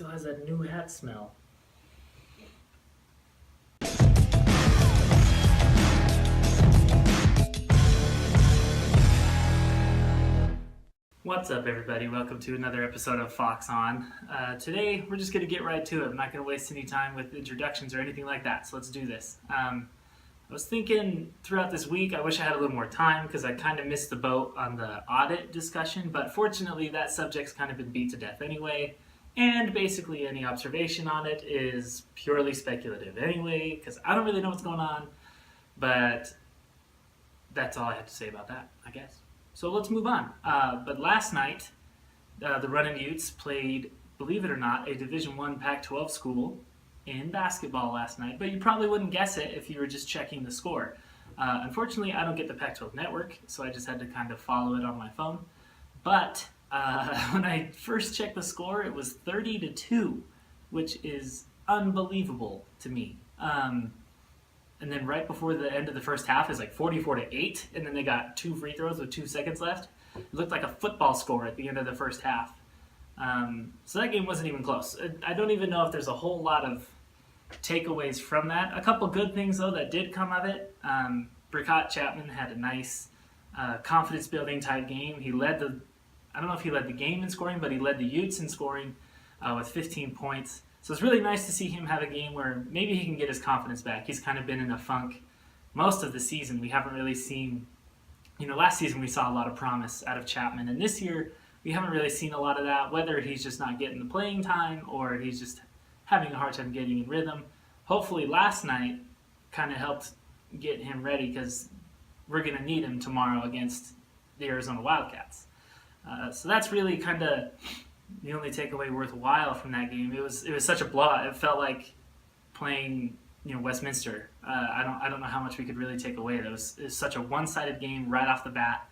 Still has that new hat smell. What's up, everybody? Welcome to another episode of Fox On. Today, we're just going to get right to it. I'm not going to waste any time with introductions or anything like that, so let's do this. I was thinking throughout this week, I wish I had a little more time because I kind of missed the boat on the audit discussion, but fortunately that subject's kind of been beat to death anyway, and basically any observation on it is purely speculative anyway, because I don't really know what's going on, but that's all I have to say about that, I guess. So let's move on. But last night, the Runnin' Utes played, believe it or not, a Division I Pac-12 school in basketball last night, but you probably wouldn't guess it if you were just checking the score. Unfortunately, I don't get the Pac-12 network, so I just had to kind of follow it on my phone. But when I first checked the score, it was 30-2, which is unbelievable to me. And then right before the end of the first half is like 44-8, and then they got 2 free throws with 2 seconds left. It looked like a football score at the end of the first half. So that game wasn't even close. I don't even know if there's a whole lot of takeaways from that. A couple good things, though, that did come of it. Chapman had a nice confidence-building type game. He led I don't know if he led the game in scoring, but he led the Utes in scoring with 15 points. So it's really nice to see him have a game where maybe he can get his confidence back. He's kind of been in a funk most of the season. We haven't really seen, last season we saw a lot of promise out of Chapman, and this year we haven't really seen a lot of that, whether he's just not getting the playing time or he's just having a hard time getting in rhythm. Hopefully last night kind of helped get him ready because we're going to need him tomorrow against the Arizona Wildcats. So that's really kind of the only takeaway worthwhile from that game. It was such a blowout. It felt like playing Westminster. I don't know how much we could really take away. It was such a one-sided game right off the bat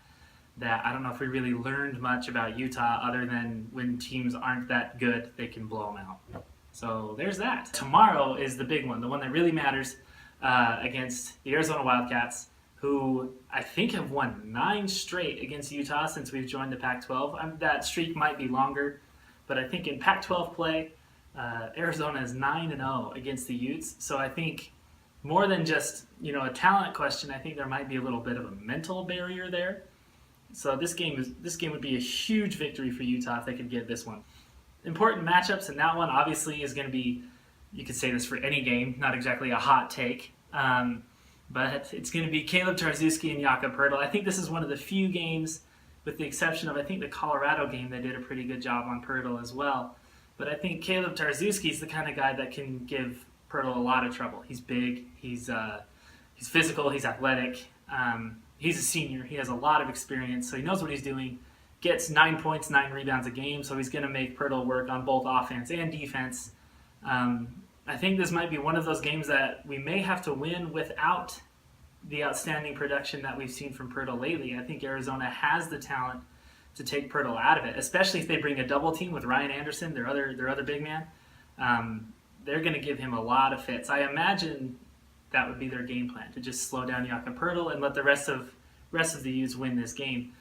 that I don't know if we really learned much about Utah other than when teams aren't that good, they can blow them out. So there's that. Tomorrow is the big one, the one that really matters against the Arizona Wildcats, who I think have won 9 straight against Utah since we've joined the Pac-12. That streak might be longer, but I think in Pac-12 play, Arizona is 9-0 against the Utes. So I think more than just a talent question, I think there might be a little bit of a mental barrier there. So this game would be a huge victory for Utah if they could get this one. Important matchups in that one obviously is going to be, you could say this for any game, not exactly a hot take, but it's going to be Caleb Tarczewski and Jakob Poeltl. I think this is one of the few games, with the exception of I think the Colorado game, they did a pretty good job on Poeltl as well. But I think Caleb Tarczewski is the kind of guy that can give Poeltl a lot of trouble. He's big, he's physical, he's athletic. He's a senior. He has a lot of experience, so he knows what he's doing. Gets 9 points, 9 rebounds a game, so he's going to make Poeltl work on both offense and defense. I think this might be one of those games that we may have to win without the outstanding production that we've seen from Poeltl lately. I think Arizona has the talent to take Poeltl out of it, especially if they bring a double team with Ryan Anderson, their other big man. They're going to give him a lot of fits. I imagine that would be their game plan, to just slow down Jakob Poeltl and let the rest of the Utes win this game.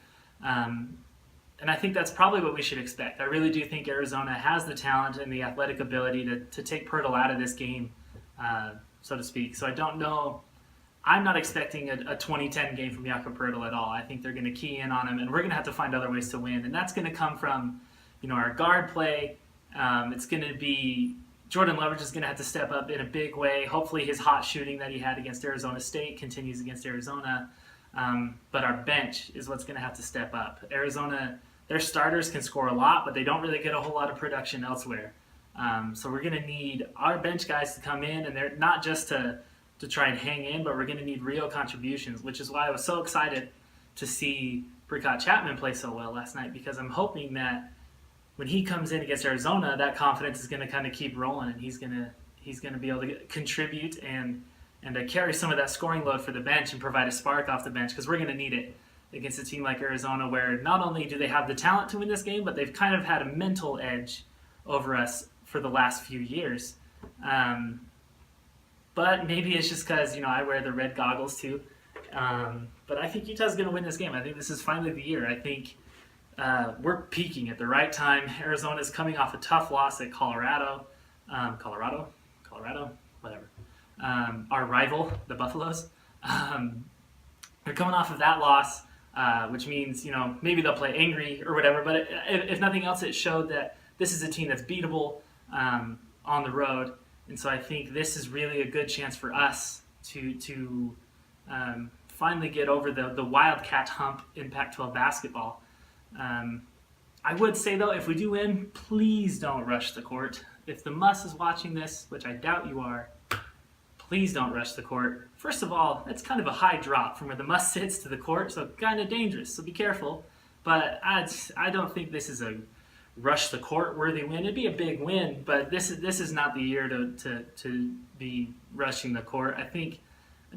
And I think that's probably what we should expect. I really do think Arizona has the talent and the athletic ability to take Poeltl out of this game, so to speak. So I don't know. I'm not expecting a 2010 game from Jakob Poeltl at all. I think they're going to key in on him, and we're going to have to find other ways to win. And that's going to come from, our guard play. It's going to be Jordan Lovett is going to have to step up in a big way. Hopefully his hot shooting that he had against Arizona State continues against Arizona. But our bench is what's going to have to step up. Arizona, their starters can score a lot, but they don't really get a whole lot of production elsewhere. So we're going to need our bench guys to come in, and they're not just to try and hang in, but we're going to need real contributions, which is why I was so excited to see Chapman play so well last night, because I'm hoping that when he comes in against Arizona, that confidence is going to kind of keep rolling, and he's going to be able to contribute and to carry some of that scoring load for the bench and provide a spark off the bench, because we're going to need it against a team like Arizona, where not only do they have the talent to win this game, but they've kind of had a mental edge over us for the last few years. But maybe it's just because I wear the red goggles too. But I think Utah's going to win this game. I think this is finally the year. I think we're peaking at the right time. Arizona's coming off a tough loss at Colorado, whatever. Our rival, the Buffaloes. They're coming off of that loss, which means, maybe they'll play angry or whatever. But if nothing else, it showed that this is a team that's beatable on the road. And so I think this is really a good chance for us to finally get over the Wildcat hump in Pac-12 basketball. I would say, though, if we do win, please don't rush the court. If the Muss is watching this, which I doubt you are, please don't rush the court. First of all, it's kind of a high drop from where the Muss sits to the court, so kind of dangerous, so be careful. But I don't think this is a rush the court worthy win. It'd be a big win, but this is not the year to be rushing the court. I think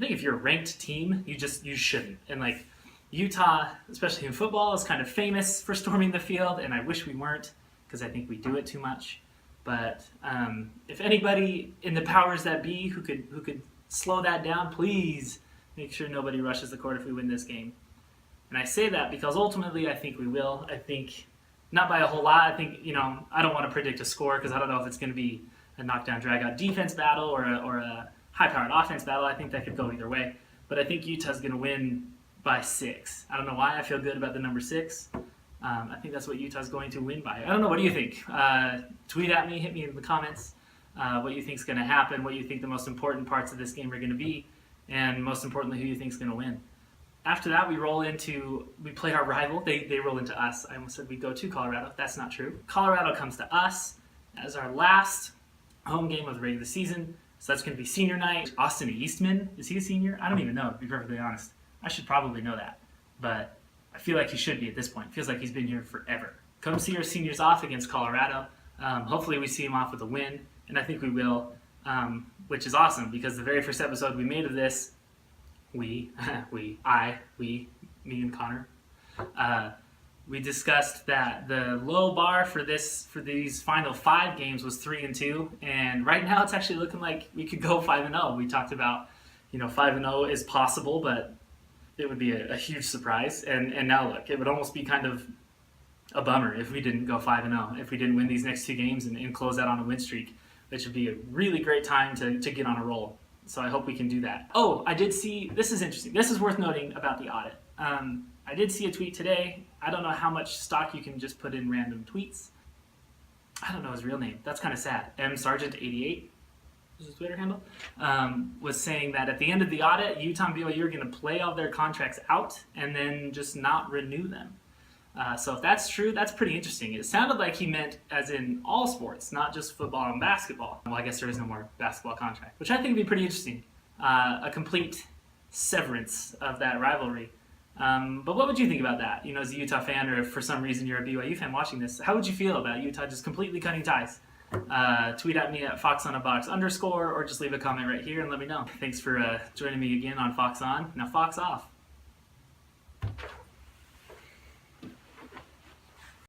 if you're a ranked team, you shouldn't. And Utah, especially in football, is kind of famous for storming the field, and I wish we weren't, because I think we do it too much. But if anybody in the powers that be who could slow that down, please make sure nobody rushes the court if we win this game. And I say that because ultimately I think we will. I think not by a whole lot. I think I don't want to predict a score because I don't know if it's going to be a knockdown, drag-out defense battle or a high-powered offense battle. I think that could go either way. But I think Utah's going to win by 6. I don't know why I feel good about the number 6. I think that's what Utah's going to win by. I don't know. What do you think? Tweet at me. Hit me in the comments. What you think is going to happen. What you think the most important parts of this game are going to be. And most importantly, who you think is going to win. After that, we play our rival. They roll into us. I almost said we go to Colorado. That's not true. Colorado comes to us as our last home game of the regular season. So that's going to be senior night. Austin Eastman, is he a senior? I don't even know, to be perfectly honest. I should probably know that. But I feel like he should be at this point. It feels like he's been here forever. Come see our seniors off against Colorado. Hopefully we see him off with a win, and I think we will, which is awesome because the very first episode we made of this, me and Connor, we discussed that the low bar for these final 5 games was 3-2, and right now it's actually looking like we could go 5-0. We talked about 5-0 is possible, but it would be a huge surprise. And now look, it would almost be kind of a bummer if we didn't go 5-0, if we didn't win these next 2 games and close out on a win streak, which would be a really great time to get on a roll. So I hope we can do that. Oh, I did see, this is interesting. This is worth noting about the audit. I did see a tweet today. I don't know how much stock you can just put in random tweets. I don't know his real name. That's kind of sad. msargent88 is his Twitter handle, was saying that at the end of the audit, Utah and BYU are going to play all their contracts out and then just not renew them. So if that's true, that's pretty interesting. It sounded like he meant as in all sports, not just football and basketball. Well, I guess there is no more basketball contract, which I think would be pretty interesting. A complete severance of that rivalry. But what would you think about that? As a Utah fan, or if for some reason you're a BYU fan watching this, how would you feel about Utah just completely cutting ties? Tweet at me at @FoxOnABox_, or just leave a comment right here and let me know. Thanks for joining me again on Fox On. Now Fox Off.